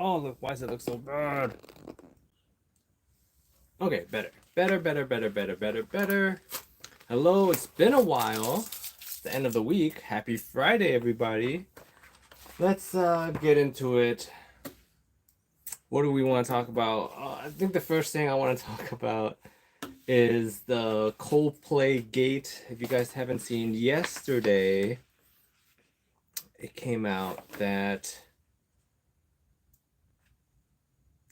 Oh, look, why does it look so bad? Okay, better. Hello, it's been a while. It's the end of the week. Happy Friday, everybody. Let's get into it. What do we want to talk about? I think the first thing I want to talk about is the Coldplaygate. If you guys haven't seen, yesterday it came out that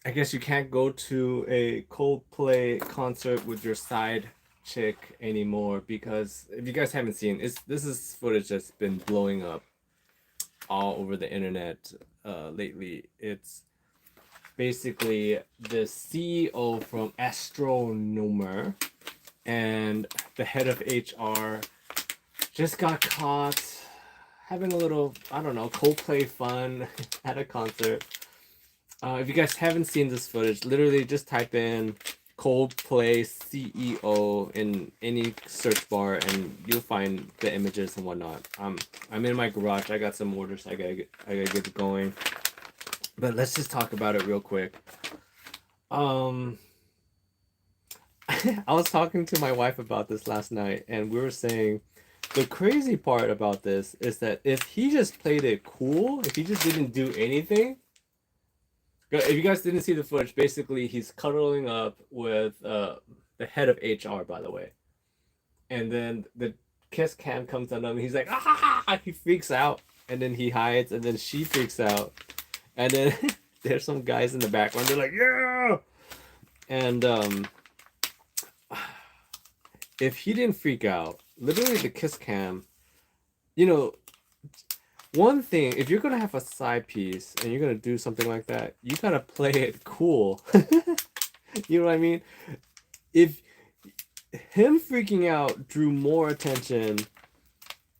I guess you can't go to a Coldplay concert with your side chick anymore, because if you guys haven't seen, this is footage that's been blowing up all over the internet lately. It's basically the CEO from Astronomer and the head of HR just got caught having a little, I don't know, Coldplay fun at a concert. If you guys haven't seen this footage, literally just type in Coldplay CEO in any search bar and you'll find the images and whatnot. I'm in my garage. I got some orders. I gotta get it going. But let's just talk about it real quick. I was talking to my wife about this last night, and we were saying the crazy part about this is that if he just played it cool, if he just didn't do anything. If you guys didn't see the footage, basically he's cuddling up with the head of HR, by the way, and then the kiss cam comes on him. And he's like, ah! He freaks out, and then he hides, and then she freaks out, and then there's some guys in the background. They're like, yeah, and if he didn't freak out, literally the kiss cam, you know, one thing, if you're gonna have a side piece and you're gonna do something like that, you gotta play it cool. You know what I mean? If him freaking out drew more attention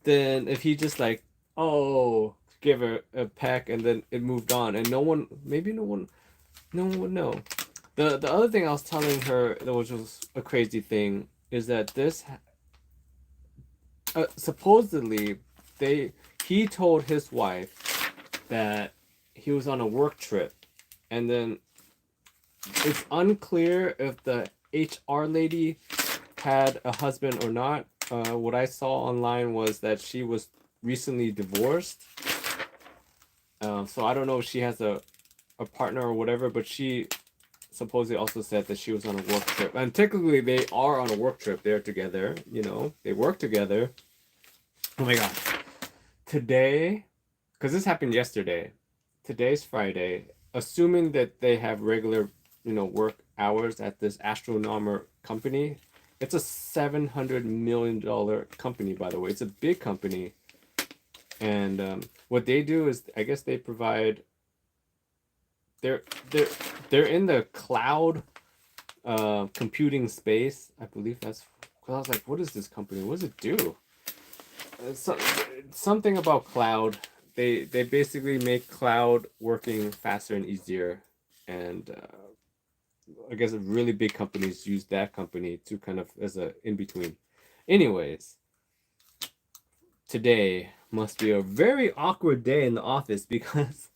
than if he just like, oh, give her a peck and then it moved on, and no one would know. The other thing I was telling her, which was a crazy thing, is that this supposedly he told his wife that he was on a work trip, and then it's unclear if the HR lady had a husband or not. What I saw online was that she was recently divorced, so I don't know if she has a partner or whatever, but she supposedly also said that she was on a work trip, and technically they are on a work trip. They're together, they work together. Oh my god. Today, because this happened yesterday, today's Friday, assuming that they have regular, work hours at this astronomer company. It's a $700 million company, by the way. It's a big company. And what they do is, I guess they provide, they're in the cloud computing space. I believe that's, because I was like, what is this company? What does it do? Something about cloud. They basically make cloud working faster and easier, and I guess really big companies use that company to kind of as a in between. Anyways, today must be a very awkward day in the office because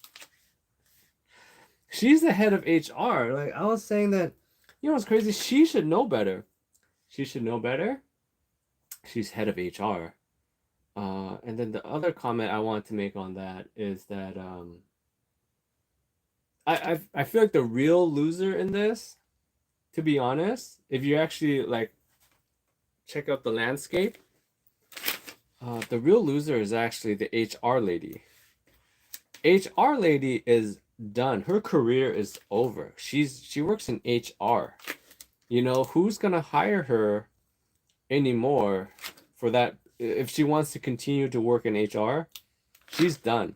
she's the head of HR. Like I was saying that, what's crazy? She should know better. She should know better. She's head of HR. And then the other comment I want to make on that is that I feel like the real loser in this, to be honest, if you actually like check out the landscape, the real loser is actually the HR lady. HR lady is done. Her career is over. She works in HR. Who's gonna hire her anymore for that? If she wants to continue to work in HR, she's done.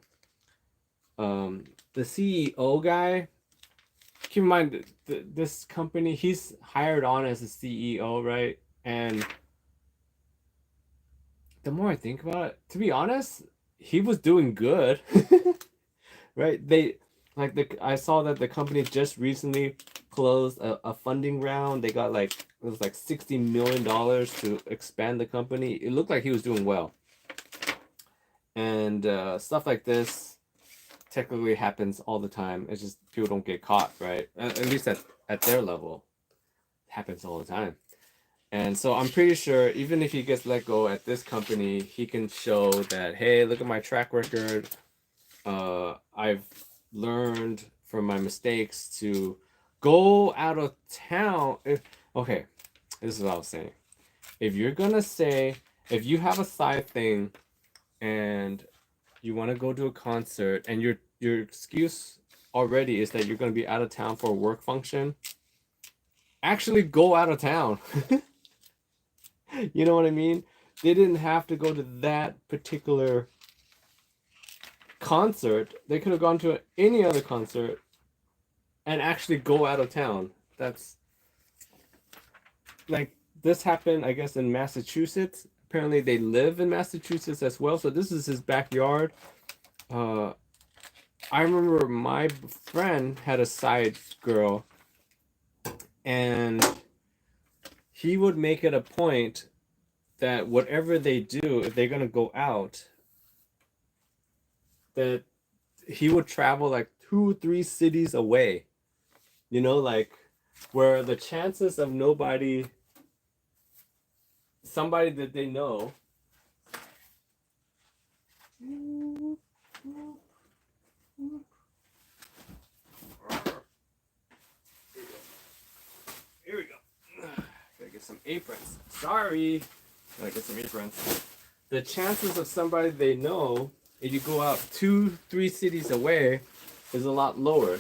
The CEO guy, keep in mind this company, he's hired on as a CEO, right? And the more I think about it, to be honest, he was doing good, right? I saw that the company just recently closed a funding round. They got it was like $60 million to expand the company. It looked like he was doing well. And stuff like this technically happens all the time. It's just people don't get caught, right? At least at their level, it happens all the time. And so I'm pretty sure even if he gets let go at this company, he can show that, hey, look at my track record. I've learned from my mistakes to go out of town. Okay, this is what I was saying. If you're gonna say, if you have a side thing and you want to go to a concert and your excuse already is that you're going to be out of town for a work function, actually go out of town. You know what I mean? They didn't have to go to that particular concert. They could have gone to any other concert and actually go out of town. That's like, this happened, I guess, in Massachusetts. Apparently they live in Massachusetts as well, so this is his backyard. I remember my friend had a side girl, and he would make it a point that whatever they do, if they're gonna go out, that he would travel like 2-3 cities away. You know, like where the chances of somebody that they know. Here we go. Gotta get some aprons. Sorry. Gotta get some aprons. The chances of somebody they know, if you go out 2-3 cities away, is a lot lower.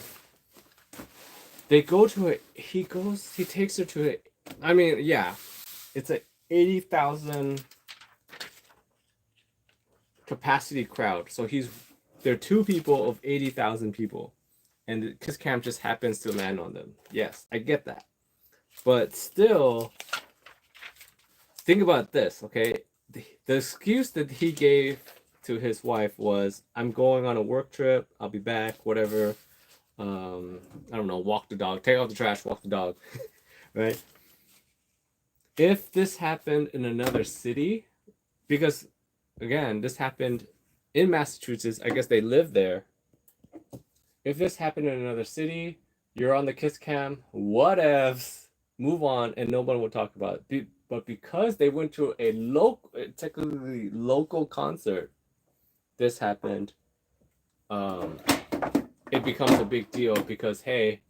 They go to it. He takes her to it. I mean, yeah, it's a 80,000 capacity crowd. So there are 2 people of 80,000 people, and the kiss cam just happens to land on them. Yes, I get that, but still, think about this, okay? The excuse that he gave to his wife was, "I'm going on a work trip. I'll be back. Whatever. I don't know. Walk the dog. Take out the trash. Walk the dog." Right? If this happened in another city, because again, this happened in Massachusetts. I guess they live there. If this happened in another city, you're on the kiss cam. Whatevs. Move on, and nobody will talk about it. But because they went to a technically local concert, this happened. It becomes a big deal because, hey,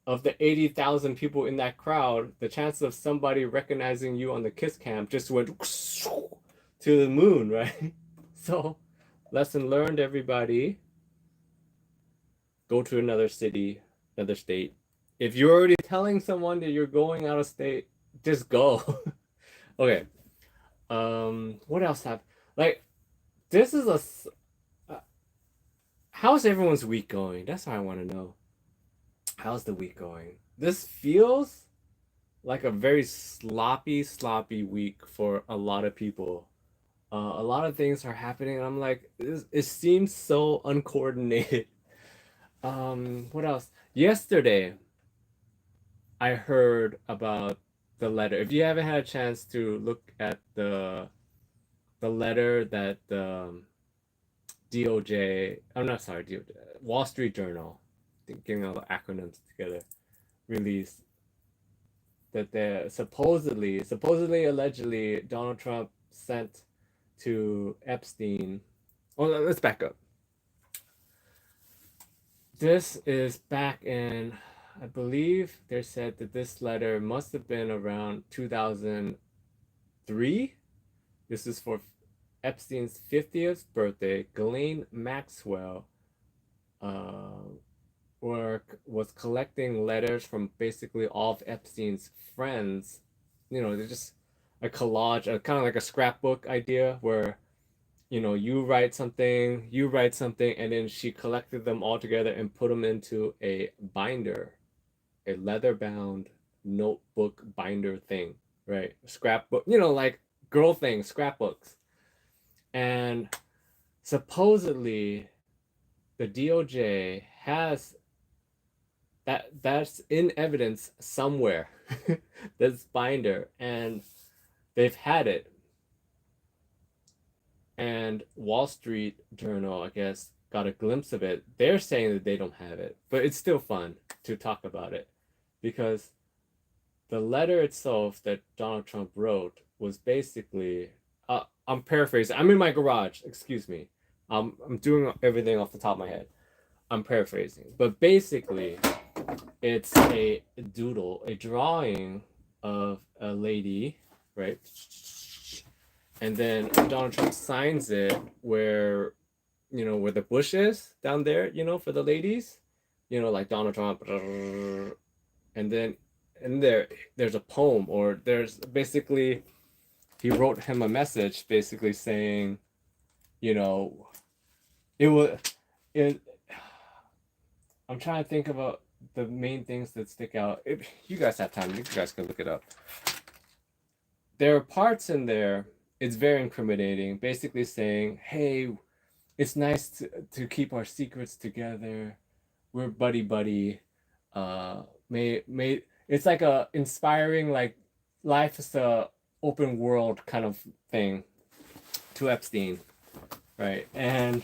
of the 80,000 people in that crowd, the chance of somebody recognizing you on the kiss cam just went to the moon, right? So, lesson learned, everybody. Go to another city, another state. If you're already telling someone that you're going out of state, just go. Okay. What else happened? Like, this is how's everyone's week going? That's what I want to know. How's the week going? This feels like a very sloppy week for a lot of people. A lot of things are happening, and I'm like, it seems so uncoordinated. What else? Yesterday, I heard about the letter. If you haven't had a chance to look at the letter that the DOJ, I'm not sorry, DOJ, Wall Street Journal, getting all the acronyms together, released, that they supposedly, allegedly, Donald Trump sent to Epstein. Oh, let's back up. This is back in, I believe they said that this letter must have been around 2003. This is for Epstein's 50th birthday. Ghislaine Maxwell was collecting letters from basically all of Epstein's friends. You know, they're just a collage, kind of like a scrapbook idea where, you know, you write something, and then she collected them all together and put them into a binder, a leather-bound notebook binder thing, right? Scrapbook, you know, like girl things, scrapbooks. And supposedly the DOJ has that's in evidence somewhere. This binder, and they've had it. And Wall Street Journal, I guess, got a glimpse of it, they're saying that they don't have it. But it's still fun to talk about it because the letter itself that Donald Trump wrote was basically, I'm paraphrasing. I'm in my garage. Excuse me. I'm doing everything off the top of my head. I'm paraphrasing, but basically, it's a doodle, a drawing of a lady, right? And then Donald Trump signs it where, where the bush is down there, for the ladies, like Donald Trump, and then in there's a poem, or there's basically he wrote him a message basically saying, it was it. I'm trying to think about the main things that stick out. If you guys have time, you guys can look it up. There are parts in there, it's very incriminating, basically saying, hey, it's nice to keep our secrets together. We're buddy buddy. May it's like a inspiring, like, life is a open world kind of thing to Epstein, right? And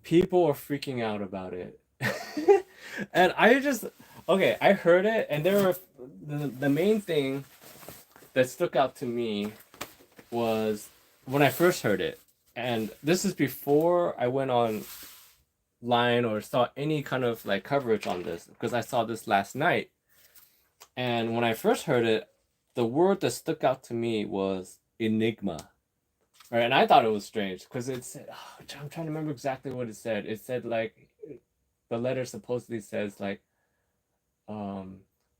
people are freaking out about it. And I heard it, and there were the main thing that stuck out to me was when I first heard it, and this is before I went online or saw any kind of like coverage on this, because I saw this last night. And when I first heard it, the word that stuck out to me was enigma. Right, and I thought it was strange because it said, I'm trying to remember exactly what it said. It said, like, the letter supposedly says, like,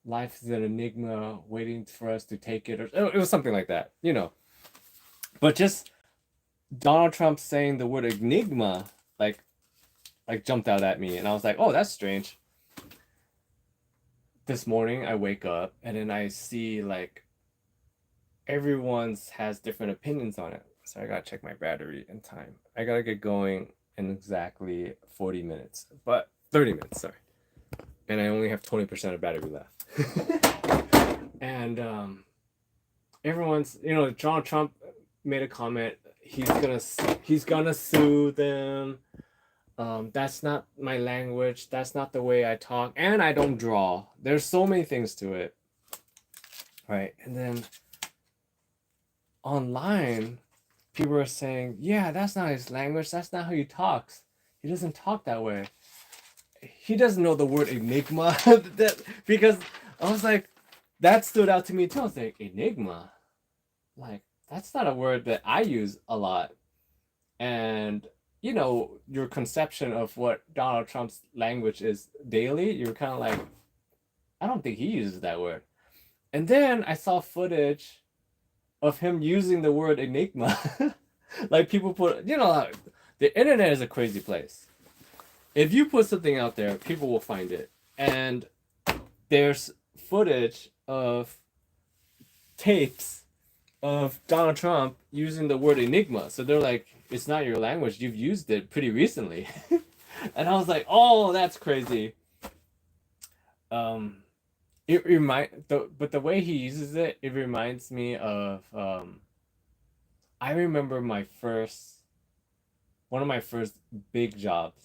life is an enigma waiting for us to take it, or it was something like that, But just Donald Trump saying the word enigma, like jumped out at me, and I was like, oh, that's strange. This morning I wake up and then I see, like, everyone's has different opinions on it. So I gotta check my battery and time. I gotta get going in exactly 40 minutes, but 30 minutes, sorry. And I only have 20% of battery left. And everyone's, Donald Trump made a comment. He's gonna sue them. That's not my language. That's not the way I talk, and I don't draw. There's so many things to it, right? And then online, people are saying, yeah, that's not his language. That's not how he talks. He doesn't talk that way. He doesn't know the word enigma. Because I was like, that stood out to me too. I was like, enigma? Like, that's not a word that I use a lot. And, your conception of what Donald Trump's language is daily, you're kind of like, I don't think he uses that word. And then I saw footage of him using the word enigma. Like, people put, the internet is a crazy place. If you put something out there, people will find it. And there's footage of tapes of Donald Trump using the word enigma. So they're like, it's not your language. You've used it pretty recently. And I was like, oh, that's crazy. But the way he uses it, it reminds me of, I remember one of my first big jobs.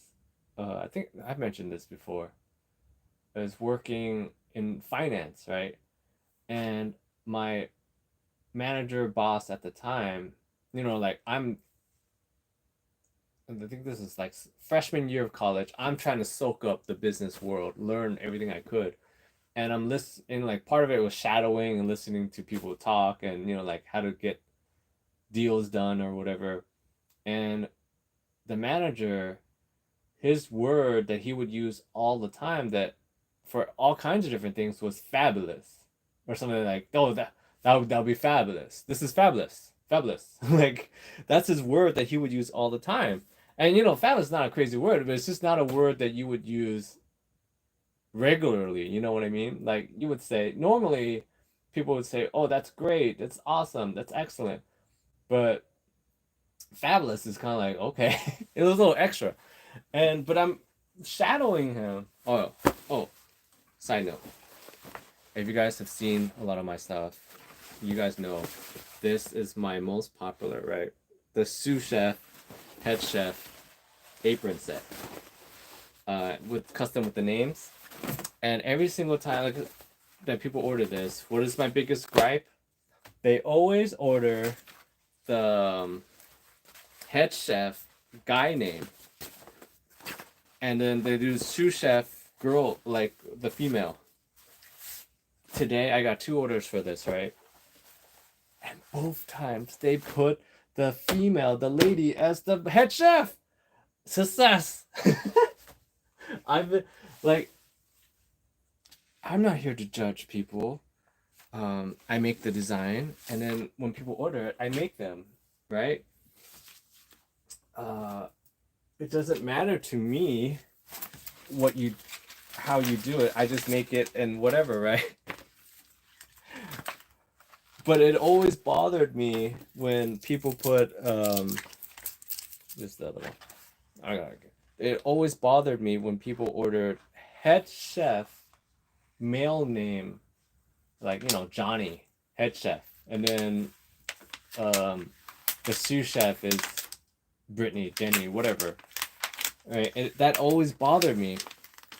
I think I've mentioned this before. I was working in finance, right? And my manager boss at the time, like, I think this is like freshman year of college. I'm trying to soak up the business world, learn everything I could. And I'm listening, like, part of it was shadowing and listening to people talk and, like, how to get deals done or whatever. And the manager, his word that he would use all the time, that for all kinds of different things, was fabulous, or something like, oh, that'll be fabulous. This is fabulous, fabulous. Like, that's his word that he would use all the time. And fabulous is not a crazy word, but it's just not a word that you would use regularly. You know what I mean? Like, you would say normally, people would say, oh, that's great, that's awesome, that's excellent. But fabulous is kind of like, okay. It was a little extra. But I'm shadowing him. Oh, side note, if you guys have seen a lot of my stuff, you guys know this is my most popular, right? The sous chef, head chef apron set, with custom with the names. And every single time that people order this, what is my biggest gripe? They always order the head chef guy name, and then they do sous chef girl, like the female. Today I got 2 orders for this, right? And both times they put the female, the lady, as the head chef. Success. I've been like, I'm not here to judge people. I make the design, and then when people order it, I make them, right? It doesn't matter to me how you do it. I just make it and whatever, right? But it always bothered me when people put this is the other one. It always bothered me when people ordered head chef male name, like, you know, Johnny, head chef, and then the sous chef is Brittany, Jenny, whatever. Right? That always bothered me.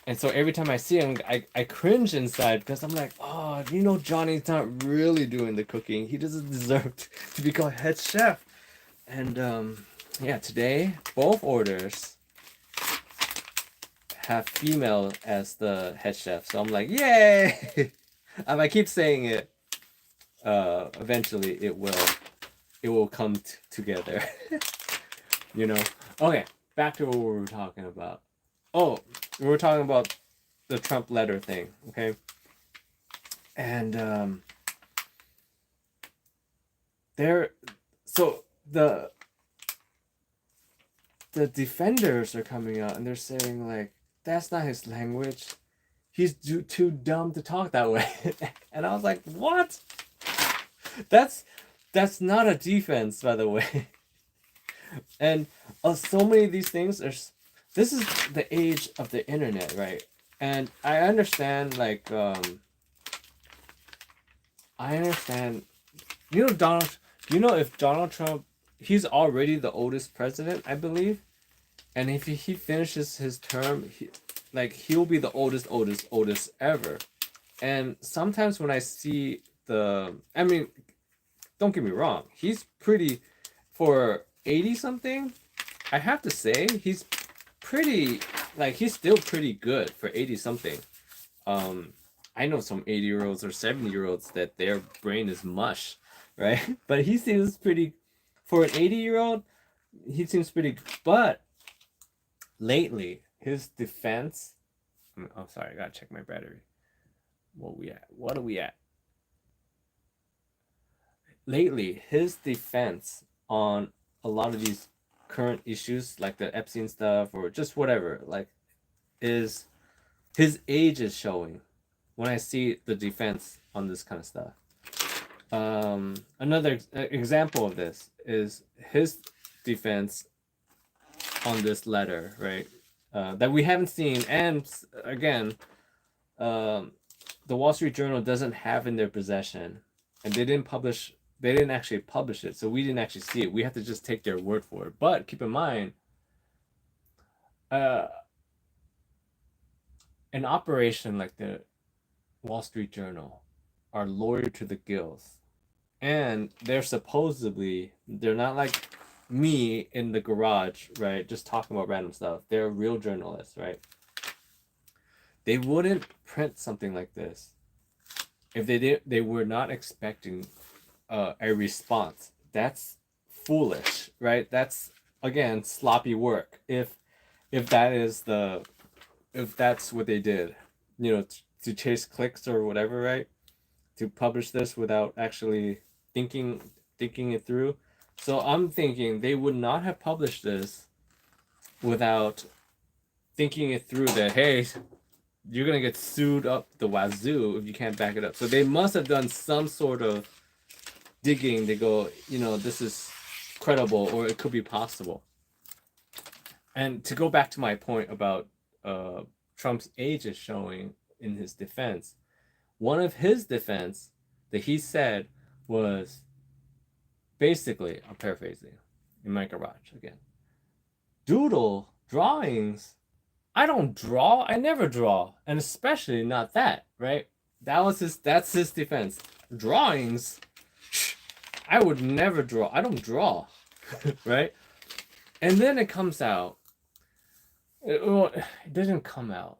And so every time I see him, I cringe inside, because I'm like, oh, you know, Johnny's not really doing the cooking. He doesn't deserve to be called head chef. And yeah, today, both orders have female as the head chef. So I'm like, yay! I keep saying it. Eventually, it will come together. You know? Okay, back to what we were talking about. Oh, we were talking about the Trump letter thing, okay? And so the defenders are coming out and they're saying, like, that's not his language. He's too dumb to talk that way. And I was like, what? That's not a defense, by the way. And so many of these things this is the age of the internet, right? And I understand, like, you know, if Donald Trump, he's already the oldest president, I believe. And if he finishes his term, he'll be the oldest ever. And sometimes when I see I mean, don't get me wrong, he's pretty, for 80 something, I have to say, he's pretty, like, he's still pretty good for 80 something. I know some 80-year-olds or 70-year-olds that their brain is mush, right? But he seems pretty, for an 80-year-old, he seems pretty, but lately, his defense, oh, sorry, I gotta check my battery. What are we at? Lately, his defense on a lot of these current issues, like the Epstein stuff or just whatever, like, his age is showing when I see the defense on this kind of stuff. Another example of this is his defense on this letter, right? That we haven't seen, and again, the Wall Street Journal doesn't have in their possession, and they didn't actually publish it, so we didn't actually see it. We have to just take their word for it. But keep in mind, an operation like the Wall Street Journal are loyal to the gills, and they're not like me in the garage, right, just talking about random stuff. They're real journalists, right? They wouldn't print something like this if they were not expecting a response. That's foolish, right? That's, again, sloppy work. If that's what they did, you know, to chase clicks or whatever, right? To publish this without actually thinking it through. So I'm thinking they would not have published this without thinking it through, that, hey, you're gonna get sued up the wazoo if you can't back it up. So they must have done some sort of digging to go, you know, this is credible, or it could be possible. And to go back to my point about Trump's age is showing in his defense, one of his defense that he said was basically, I'm paraphrasing in my garage again, Doodle drawings, I don't draw. I never draw, and especially not that, right? That's his defense. Drawings, I would never draw. I don't draw, right? And then it comes out. Well, it didn't come out.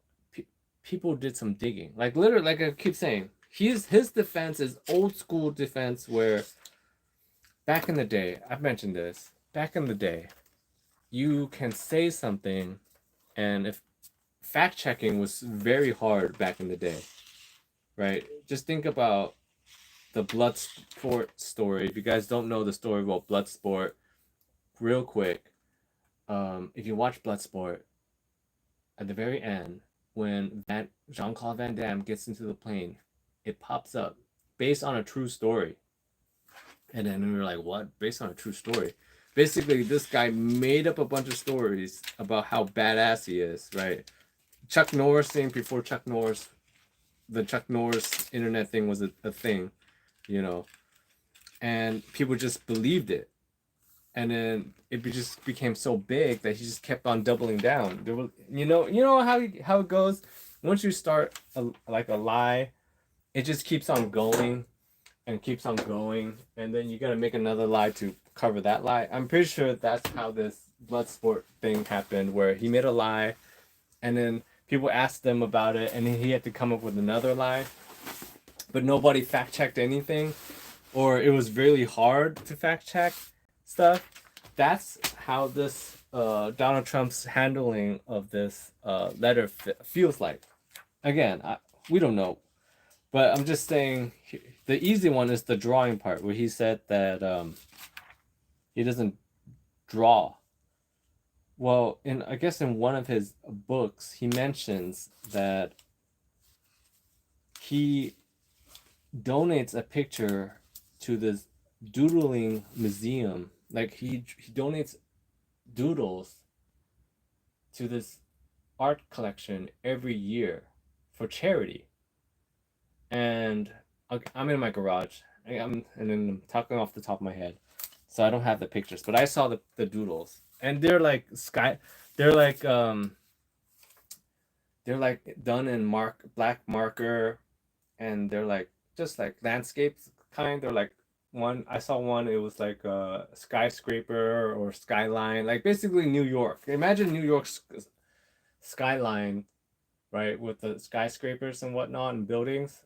People did some digging. Like literally, like I keep saying, his defense is old school defense where back in the day, I've mentioned this. Back in the day, you can say something, and if fact checking was very hard back in the day, right? Just think about the Bloodsport story. If you guys don't know the story about Bloodsport, real quick, if you watch Bloodsport, at the very end, when Jean-Claude Van Damme gets into the plane, it pops up based on a true story. And then we were like, what? Based on a true story? Basically, this guy made up a bunch of stories about how badass he is, right? Chuck Norris thing before Chuck Norris, the Chuck Norris internet thing was a thing, you know, and people just believed it. And then it just became so big that he just kept on doubling down. There was, you know how it goes. Once you start like a lie, it just keeps on going and keeps on going, and then you gotta make another lie to cover that lie. I'm pretty sure that's how this Bloodsport thing happened, where he made a lie, and then people asked him about it, and then he had to come up with another lie, but nobody fact checked anything, or it was really hard to fact check stuff. That's how this Donald Trump's handling of this letter feels like. Again, we don't know, but I'm just saying the easy one is the drawing part, where he said that he doesn't draw. Well, I guess in one of his books, he mentions that he donates a picture to this doodling museum. Like he donates doodles to this art collection every year for charity. And I'm in my garage. And then I'm talking off the top of my head, so I don't have the pictures. But I saw the doodles, and they're like they're like done in black marker, and they're like just like landscapes kind. They're like I saw one. It was like a skyscraper or skyline, like basically New York. Imagine New York's skyline, right, with the skyscrapers and whatnot and buildings,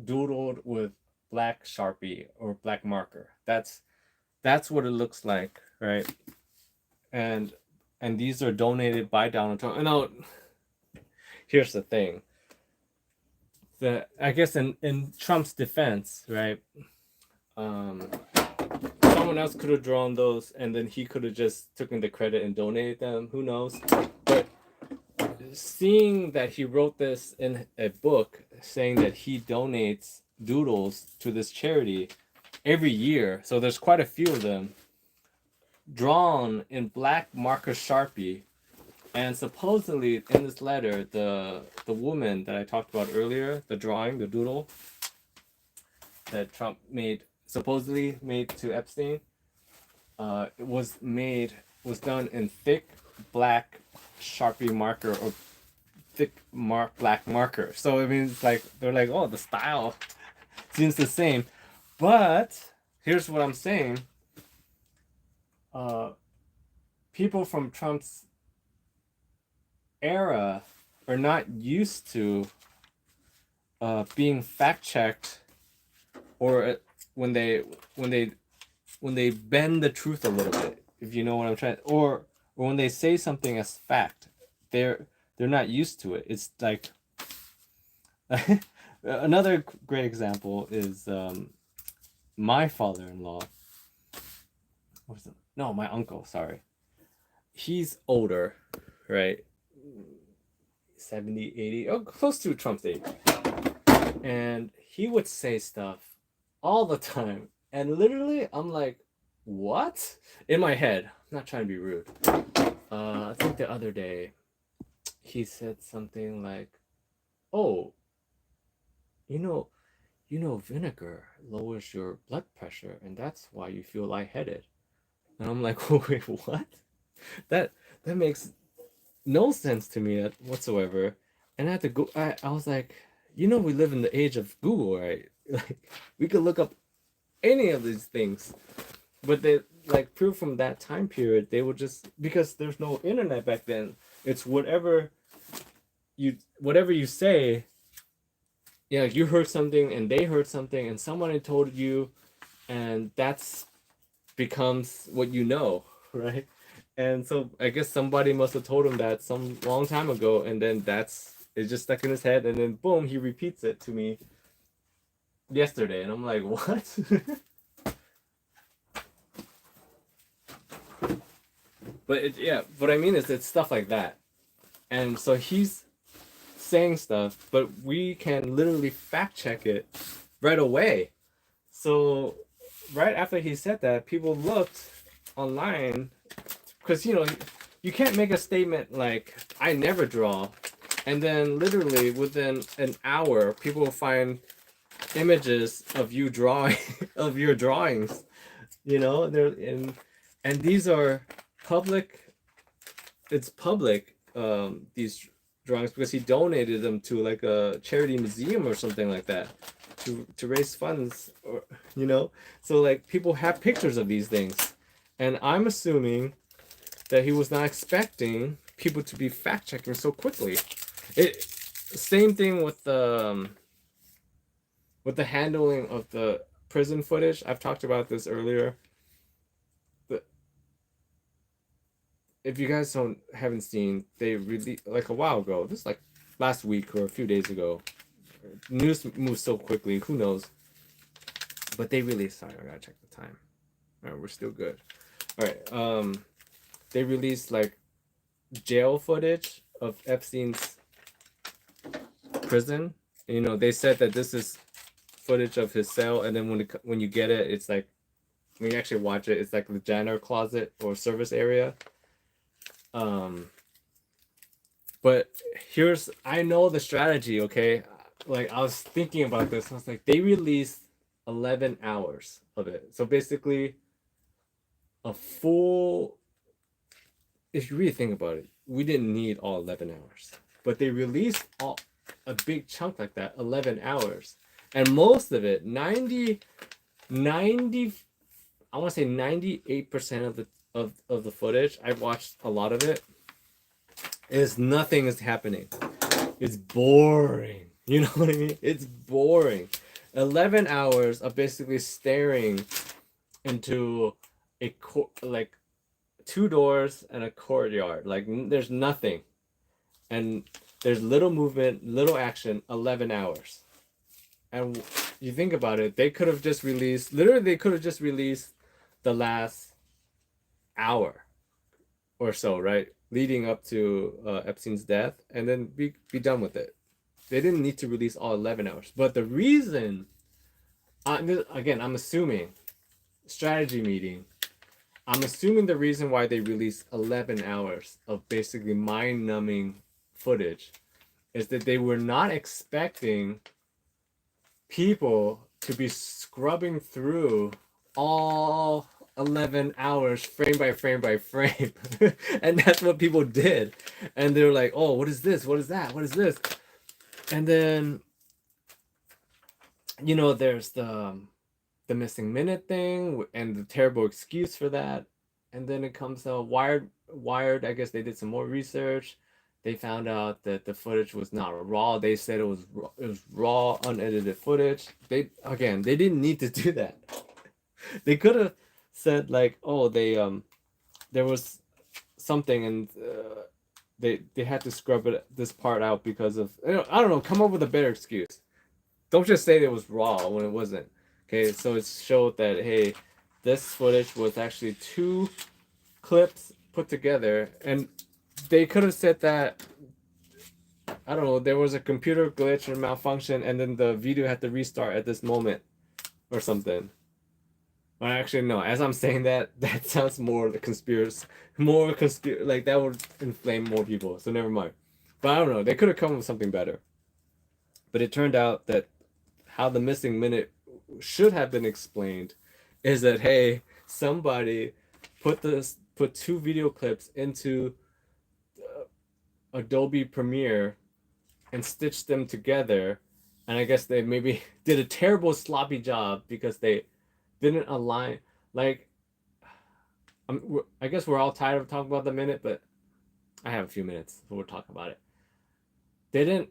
doodled with black Sharpie or black marker. That's what it looks like, right? And these are donated by Donald Trump. And now, here's the thing. I guess in Trump's defense, right? Someone else could have drawn those, and then he could have just taken the credit and donated them. Who knows? But seeing that he wrote this in a book saying that he donates doodles to this charity every year, so there's quite a few of them drawn in black marker Sharpie, and supposedly in this letter, the woman that I talked about earlier, the drawing, the doodle that Trump supposedly made to Epstein, it was done in thick black Sharpie marker or thick black marker. So I mean, it's like they're like, oh, the style seems the same, but here's what I'm saying. People from Trump's era are not used to being fact checked, or when they bend the truth a little bit, if you know what I'm trying, or when they say something as fact, they're not used to it. It's like another great example is my father-in-law. No, my uncle, sorry. He's older, right? 70, 80, close to Trump's age. And he would say stuff all the time. And literally, I'm like, what? In my head. I'm not trying to be rude. I think the other day, he said something like, oh, you know, vinegar lowers your blood pressure, and that's why you feel lightheaded. And I'm like, wait, what? That makes no sense to me whatsoever. And I had to go. I was like, we live in the age of Google, right? Like we could look up any of these things, but they like proof from that time period. They would just because there's no internet back then. It's whatever you say. Yeah, like you heard something and they heard something and someone had told you, and that's becomes what you know, right? And so I guess somebody must have told him that some long time ago, and then it just stuck in his head, and then boom, he repeats it to me yesterday, and I'm like, what? Yeah, what I mean is it's stuff like that, and so he's saying stuff, but we can literally fact check it right away. So right after he said that, people looked online because you can't make a statement like I never draw, and then literally within an hour, people will find images of you drawing of your drawings. They're and these are public. It's public. These drawings because he donated them to like a charity museum or something like that to raise funds or so like people have pictures of these things, and I'm assuming that he was not expecting people to be fact checking so quickly. It same thing with the handling of the prison footage. I've talked about this earlier, but if you guys haven't seen, they really like a while ago. This is like last week or a few days ago. News moves so quickly. Who knows? But they released. Sorry, I gotta check the time. All right, we're still good. All right. They released like jail footage of Epstein's prison. They said that this is footage of his cell, and then when you get it, it's like when you actually watch it, it's like the janitor closet or service area. But I know the strategy. Okay, like I was thinking about this. I was like, they released 11 hours of it, so basically a full. If you really think about it, we didn't need all 11 hours, but they released a big chunk like that, 11 hours, and most of it, 90, I want to say 98% of the footage. I've watched a lot of it. Is nothing is happening. It's boring. You know what I mean? It's boring. 11 hours of basically staring into like two doors and a courtyard. Like there's nothing, and there's little movement, little action. 11 hours, and you think about it, they could have just released. Literally, they could have just released the last hour or so, right, leading up to Epstein's death, and then be done with it. They didn't need to release all 11 hours. But the reason, again, I'm assuming strategy meeting. I'm assuming the reason why they released 11 hours of basically mind-numbing footage is that they were not expecting people to be scrubbing through all 11 hours frame by frame by frame. And that's what people did. And they were like, oh, what is this? What is that? What is this? And then, there's the missing minute thing and the terrible excuse for that. And then it comes out Wired, I guess they did some more research. They found out that the footage was not raw. They said it was raw, unedited footage. They didn't need to do that. They could have said like, oh, there was something, and they had to scrub this part out because of, I don't know, come up with a better excuse. Don't just say it was raw when it wasn't. Okay, so it showed that, hey, this footage was actually two clips put together, and they could have said that, I don't know, there was a computer glitch or malfunction, and then the video had to restart at this moment or something. But actually, no. As I'm saying that, that sounds more the conspiracy, like that would inflame more people. So never mind. But I don't know. They could have come with something better. But it turned out that how the missing minute should have been explained is that, hey, somebody put two video clips into Adobe Premiere and stitched them together, and I guess they maybe did a terrible sloppy job because they didn't align. Like, I guess we're all tired of talking about the minute, but I have a few minutes, so we'll talk about it. They didn't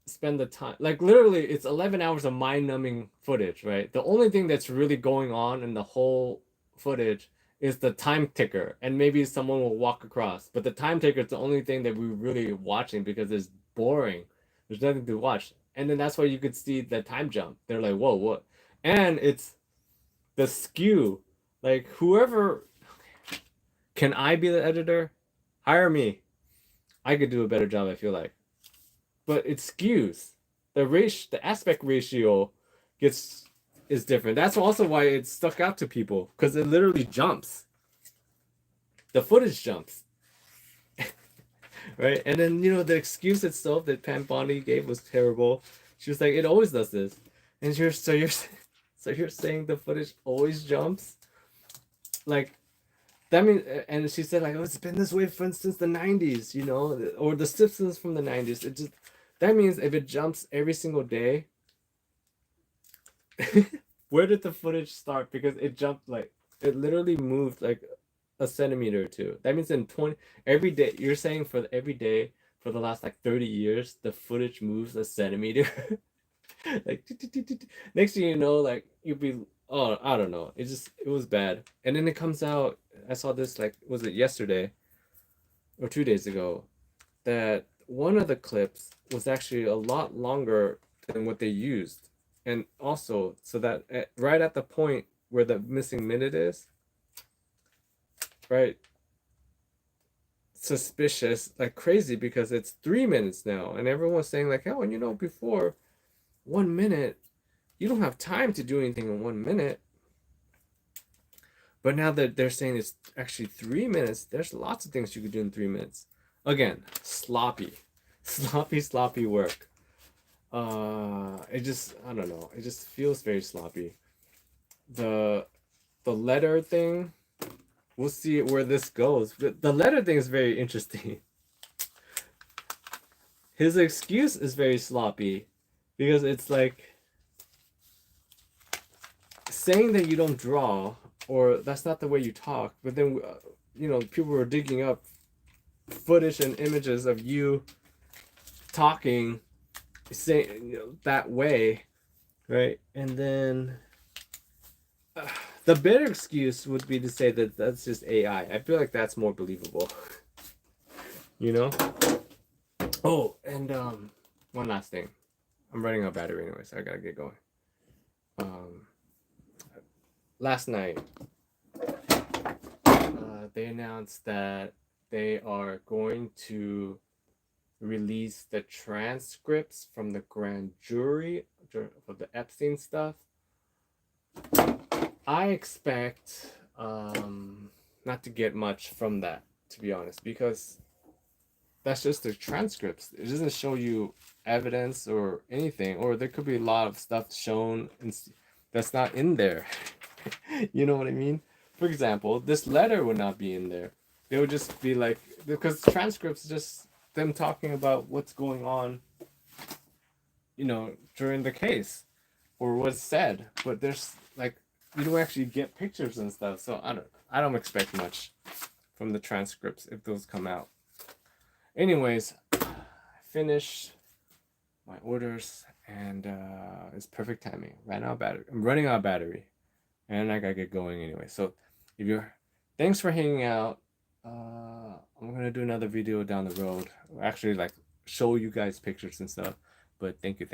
spend the time. Like, literally, it's 11 hours of mind-numbing footage, right? The only thing that's really going on in the whole footage is the time ticker, and maybe someone will walk across. But the time ticker is the only thing that we're really watching because it's boring. There's nothing to watch. And then that's why you could see the time jump. They're like, whoa, what? And it's the skew. Like, whoever, can I be the editor? Hire me. I could do a better job, I feel like. But it skews. The aspect ratio is different. That's also why it stuck out to people, because it literally jumps. The footage jumps. Right? And then, the excuse itself that Pam Bondi gave was terrible. She was like, it always does this. And you're saying the footage always jumps? Like, that means, and she said, like, oh, it's been this way since the 90s, or the Simpsons from the 90s. That means if it jumps every single day, where did the footage start? Because it jumped, like, it literally moved like a centimeter or two. That means every day, you're saying for every day for the last like 30 years, the footage moves a centimeter. Like, next thing you know, like, you'll be, oh, I don't know. It was bad. And then it comes out, I saw this, like, was it yesterday or 2 days ago, that one of the clips was actually a lot longer than what they used. And also, so that right at the point where the missing minute is, right, suspicious, like crazy, because it's 3 minutes now. And everyone's saying, like, oh, before 1 minute, you don't have time to do anything in 1 minute. But now that they're saying it's actually 3 minutes, there's lots of things you could do in 3 minutes. Again, sloppy work. I don't know. It just feels very sloppy. The letter thing, we'll see where this goes. But the letter thing is very interesting. His excuse is very sloppy because it's like saying that you don't draw or that's not the way you talk. But then, people were digging up footage and images of you talking, saying that way, right? And then the better excuse would be to say that that's just AI. I feel like that's more believable. Oh, and one last thing. I'm running out of battery anyway, so I gotta get going. Last night, they announced that they are going to release the transcripts from the grand jury for the Epstein stuff. I expect not to get much from that, to be honest, because that's just the transcripts. It doesn't show you evidence or anything, or there could be a lot of stuff shown that's not in there. You know what I mean? For example, this letter would not be in there. It would just be like, because transcripts just them talking about what's going on, during the case or what's said. But there's like, you don't actually get pictures and stuff. So I don't expect much from the transcripts if those come out. Anyways, I finished my orders and it's perfect timing. I'm running out of battery and I gotta get going anyway. So thanks for hanging out. I'm gonna do another video down the road. Actually, like, show you guys pictures and stuff. But thank you.